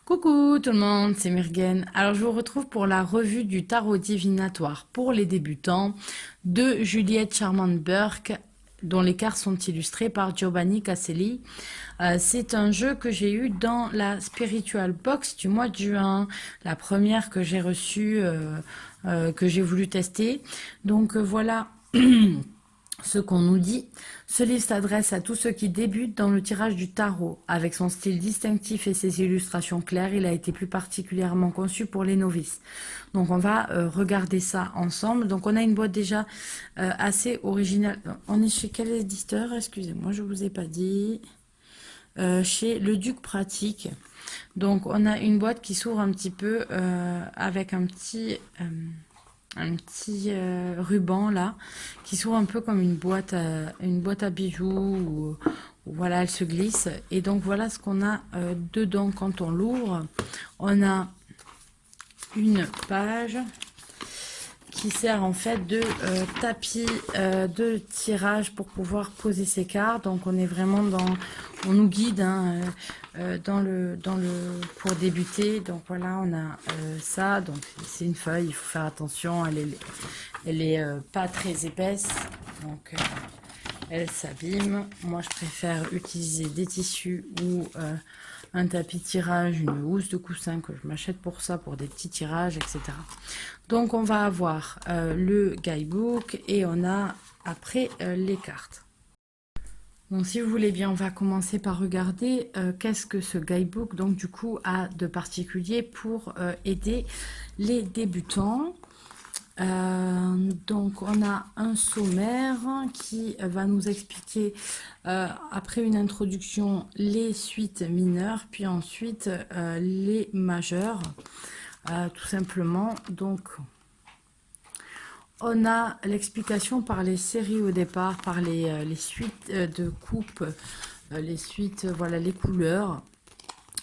Coucou tout le monde, c'est Myrgen. Alors je vous retrouve pour la revue du tarot divinatoire pour les débutants de Juliette Charmant Burke, dont les cartes sont illustrées par Giovanni Caselli. C'est un jeu que j'ai eu dans la Spiritual Box du mois de juin, la première que j'ai reçue, que j'ai voulu tester. Donc voilà ce qu'on nous dit. Ce livre s'adresse à tous ceux qui débutent dans le tirage du tarot. Avec son style distinctif et ses illustrations claires, il a été plus particulièrement conçu pour les novices. Donc on va regarder ça ensemble. Donc on a une boîte déjà assez originale. On est chez quel éditeur? Excusez-moi, je vous ai pas dit. Chez Le Duc Pratique. Donc on a une boîte qui s'ouvre un petit peu avec un petit ruban là, qui s'ouvre un peu comme une boîte à bijoux, où, voilà, elle se glisse. Et donc voilà ce qu'on a dedans quand on l'ouvre. On a une page qui sert en fait de tapis de tirage pour pouvoir poser ses cartes. Donc on est vraiment on nous guide hein, pour débuter. Donc voilà, on a ça. Donc c'est une feuille, il faut faire attention. Elle est pas très épaisse, donc elle s'abîme. Moi je préfère utiliser des tissus ou un tapis tirage, une housse de coussin que je m'achète pour ça, pour des petits tirages, etc. Donc on va avoir le guidebook et on a après les cartes. Donc si vous voulez bien, on va commencer par regarder qu'est-ce que ce guidebook donc du coup a de particulier pour aider les débutants. Donc on a un sommaire qui va nous expliquer après une introduction les suites mineures, puis ensuite les majeures, tout simplement. Donc on a l'explication par les séries au départ, par les suites de coupes, les suites, voilà, les couleurs.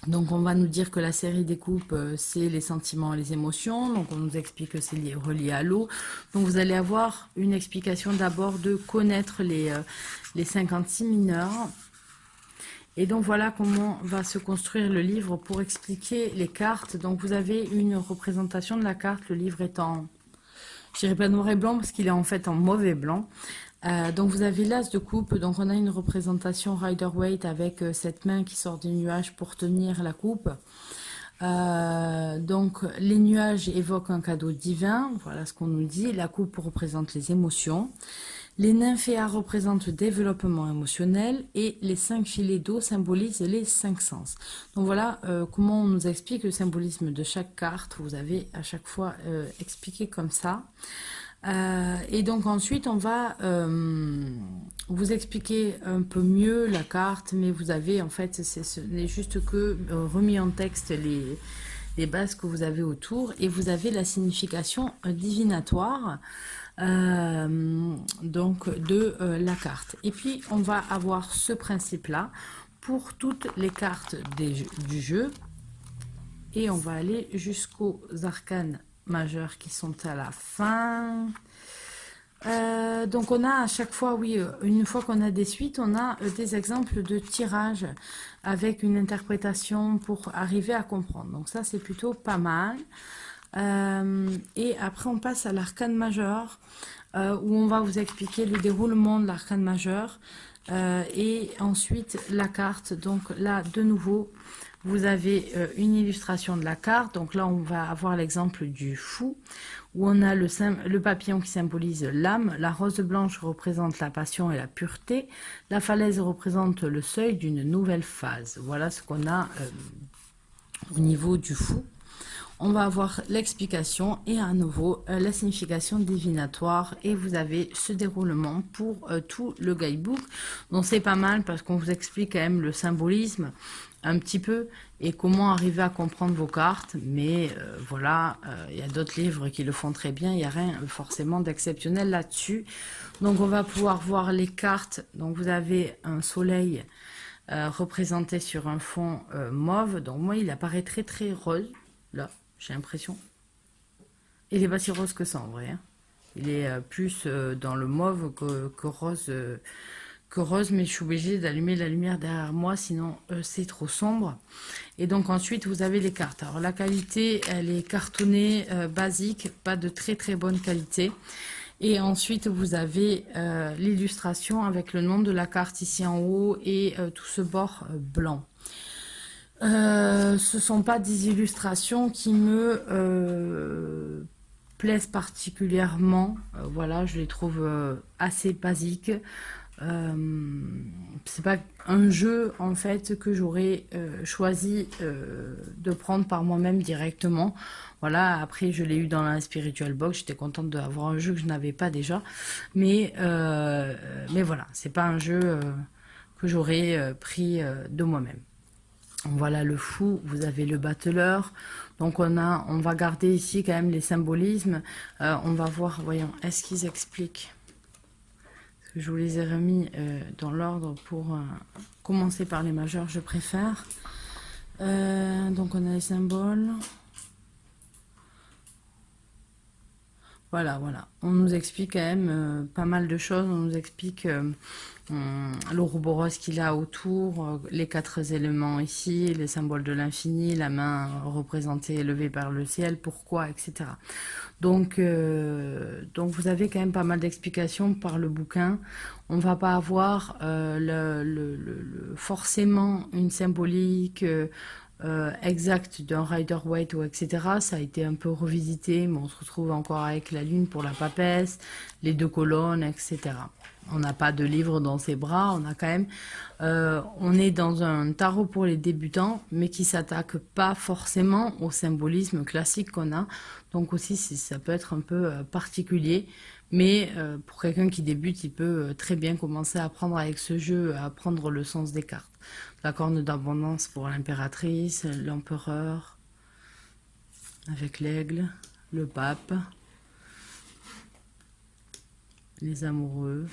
Donc on va nous dire que la série des coupes, c'est les sentiments et les émotions. Donc on nous explique que c'est relié à l'eau. Donc vous allez avoir une explication d'abord de connaître les 56 mineurs. Et donc voilà comment va se construire le livre pour expliquer les cartes. Donc vous avez une représentation de la carte. Le livre est en, je dirais pas noir et blanc parce qu'il est en fait en mauve et blanc. Donc vous avez l'as de coupe, donc on a une représentation Rider-Waite avec cette main qui sort des nuages pour tenir la coupe. Donc les nuages évoquent un cadeau divin, voilà ce qu'on nous dit. La coupe représente les émotions. Les nymphéas représentent le développement émotionnel et les 5 filets d'eau symbolisent les 5 sens. Donc voilà comment on nous explique le symbolisme de chaque carte. Vous avez à chaque fois expliqué comme ça. Et donc ensuite on va vous expliquer un peu mieux la carte, mais vous avez en fait, ce n'est juste que remis en texte les bases que vous avez autour, et vous avez la signification divinatoire donc de la carte. Et puis on va avoir ce principe là pour toutes les cartes du jeu, et on va aller jusqu'aux arcanes majeurs qui sont à la fin. Donc on a à chaque fois, oui, une fois qu'on a des suites, on a des exemples de tirage avec une interprétation pour arriver à comprendre. Donc ça, c'est plutôt pas mal. Et après, on passe à l'arcane majeur, où on va vous expliquer le déroulement de l'arcane majeur. Et ensuite, la carte. Donc là, de nouveau, vous avez une illustration de la carte. Donc là, on va avoir l'exemple du fou, où on a le papillon qui symbolise l'âme, la rose blanche représente la passion et la pureté, la falaise représente le seuil d'une nouvelle phase. Voilà ce qu'on a au niveau du fou. On va avoir l'explication et à nouveau la signification divinatoire, et vous avez ce déroulement pour tout le guidebook. Donc c'est pas mal parce qu'on vous explique quand même le symbolisme un petit peu et comment arriver à comprendre vos cartes. Mais voilà, il y a d'autres livres qui le font très bien, il n'y a rien forcément d'exceptionnel là-dessus. Donc on va pouvoir voir les cartes. Donc vous avez un soleil représenté sur un fond mauve. Donc moi il apparaît très très rose là, j'ai l'impression. Il n'est pas si rose que ça en vrai, hein. Il est plus dans le mauve que rose, que rose, mais je suis obligée d'allumer la lumière derrière moi, sinon c'est trop sombre. Et donc ensuite, vous avez les cartes. Alors la qualité, elle est cartonnée, basique, pas de très très bonne qualité. Et ensuite, vous avez l'illustration avec le nom de la carte ici en haut et tout ce bord blanc. Ce sont pas des illustrations qui me plaisent particulièrement. Voilà, je les trouve assez basiques. C'est pas un jeu en fait que j'aurais choisi de prendre par moi-même directement. Voilà, après je l'ai eu dans la Spiritual Box, j'étais contente d'avoir un jeu que je n'avais pas déjà, mais voilà, c'est pas un jeu que j'aurais pris de moi-même. Voilà le fou, vous avez le battleur. Donc on va garder ici quand même les symbolismes. On va voir, voyons, est-ce qu'ils expliquent? Je vous les ai remis dans l'ordre pour commencer par les majeurs, je préfère. Donc on a les symboles. Voilà, voilà. On nous explique quand même pas mal de choses. On nous explique l'ouroboros qu'il a autour, les 4 éléments ici, les symboles de l'infini, la main représentée élevée par le ciel, pourquoi, etc. Donc vous avez quand même pas mal d'explications par le bouquin. On va pas avoir forcément une symbolique exacte d'un Rider-Waite ou etc. Ça a été un peu revisité, mais on se retrouve encore avec la lune pour la papesse, les 2 colonnes, etc. On n'a pas de livre dans ses bras, on a quand même, on est dans un tarot pour les débutants, mais qui s'attaque pas forcément au symbolisme classique qu'on a. Donc aussi, ça peut être un peu particulier, mais pour quelqu'un qui débute, il peut très bien commencer à apprendre avec ce jeu, à apprendre le sens des cartes. La corne d'abondance pour l'impératrice, l'empereur, avec l'aigle, le pape, les amoureux.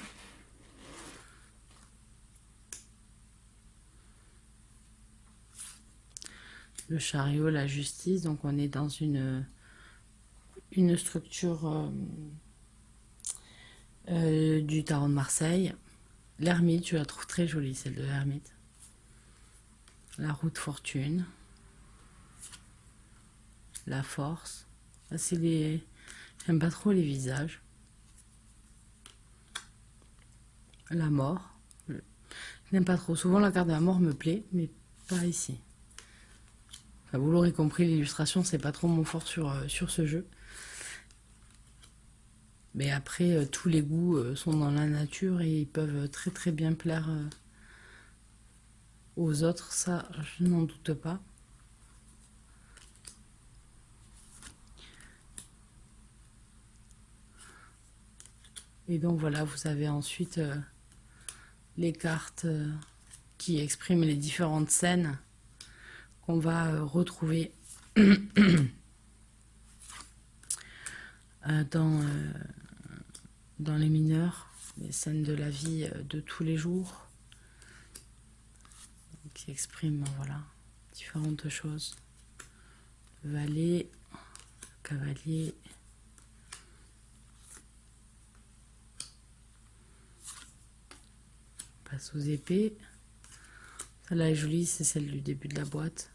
Le chariot, la justice, donc on est dans une structure du tarot de Marseille. L'ermite, je la trouve très jolie, celle de l'ermite. La roue de fortune. La force. C'est les... J'aime pas trop les visages. La mort. Je n'aime pas trop. Souvent la carte de la mort me plaît, mais pas ici. Enfin, vous l'aurez compris, l'illustration, c'est pas trop mon fort sur ce jeu. Mais après, tous les goûts sont dans la nature et ils peuvent très très bien plaire aux autres, ça je n'en doute pas. Et donc voilà, vous avez ensuite les cartes qui expriment les différentes scènes qu'on va retrouver dans les mineurs, les scènes de la vie de tous les jours, qui expriment voilà, différentes choses. Le valet, le cavalier, on passe aux épées. Celle-là est jolie, c'est celle du début de la boîte.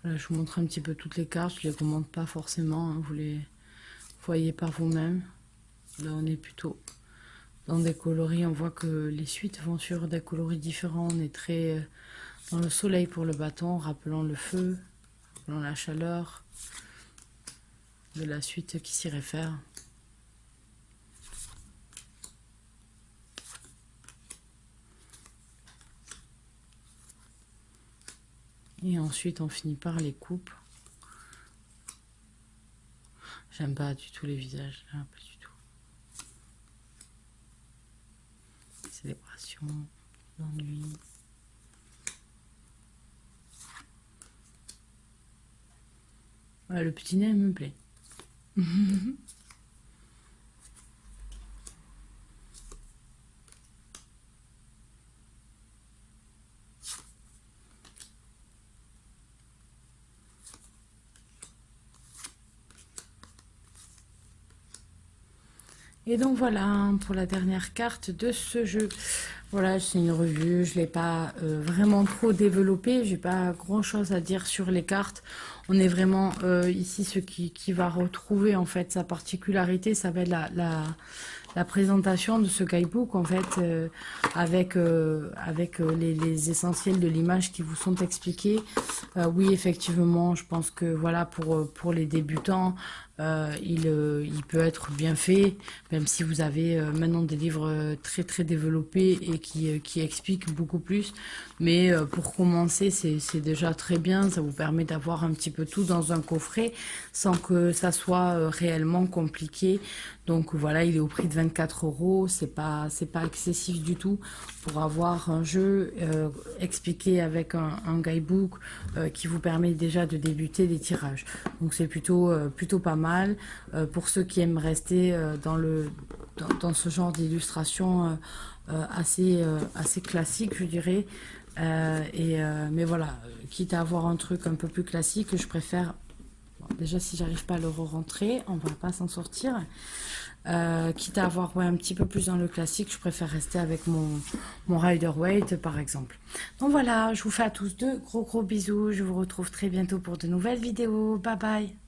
Voilà, je vous montre un petit peu toutes les cartes, je les commente pas forcément, hein, vous les voyez par vous-même. Là on est plutôt dans des coloris, on voit que les suites vont sur des coloris différents, on est très dans le soleil pour le bâton, rappelant le feu, rappelant la chaleur de la suite qui s'y réfère. Et ensuite on finit par les coupes. J'aime pas du tout les visages, là, pas du tout. Célébration, l'ennui. Ouais, le petit nez me plaît. Et donc voilà pour la dernière carte de ce jeu. Voilà, c'est une revue, je ne l'ai pas vraiment trop développée, j'ai pas grand chose à dire sur les cartes. On est vraiment ici ce qui va retrouver en fait sa particularité, ça va être la présentation de ce guidebook en fait avec les essentiels de l'image qui vous sont expliqués. Oui, effectivement, je pense que voilà pour les débutants, il peut être bien fait, même si vous avez maintenant des livres très très développés et qui expliquent beaucoup plus. Mais pour commencer, c'est déjà très bien. Ça vous permet d'avoir un petit peu tout dans un coffret sans que ça soit réellement compliqué. Donc voilà, il est au prix de 24 €. C'est pas excessif du tout pour avoir un jeu expliqué avec un guidebook qui vous permet déjà de débuter les tirages. Donc c'est plutôt pas mal pour ceux qui aiment rester dans ce genre d'illustration assez classique, je dirais. Mais voilà, quitte à avoir un truc un peu plus classique, je préfère. Bon, déjà, si j'arrive pas à le re-rentrer, on va pas s'en sortir. Quitte à avoir un petit peu plus dans le classique, je préfère rester avec mon Rider-Waite par exemple. Donc voilà, je vous fais à tous de gros bisous. Je vous retrouve très bientôt pour de nouvelles vidéos. Bye bye.